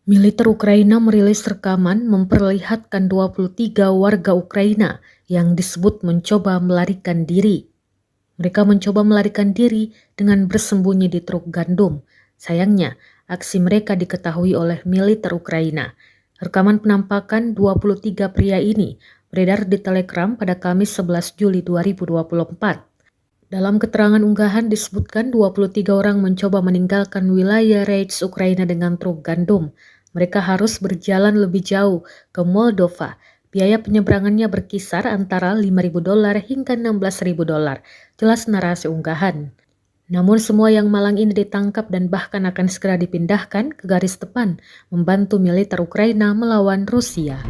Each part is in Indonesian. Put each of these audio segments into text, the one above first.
Militer Ukraina merilis rekaman memperlihatkan 23 warga Ukraina yang disebut mencoba melarikan diri. Mereka mencoba melarikan diri dengan bersembunyi di truk gandum. Sayangnya, aksi mereka diketahui oleh militer Ukraina. Rekaman penampakan 23 pria ini beredar di Telegram pada Kamis 11 Juli 2024. Dalam keterangan unggahan disebutkan 23 orang mencoba meninggalkan wilayah Rage Ukraina dengan truk gandum. Mereka harus berjalan lebih jauh ke Moldova. Biaya penyeberangannya berkisar antara $5.000 hingga $16.000, jelas narasi unggahan. Namun semua yang malang ini ditangkap dan bahkan akan segera dipindahkan ke garis depan, membantu militer Ukraina melawan Rusia.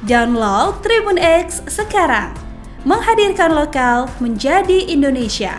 Download Tribun X sekarang, menghadirkan lokal menjadi Indonesia.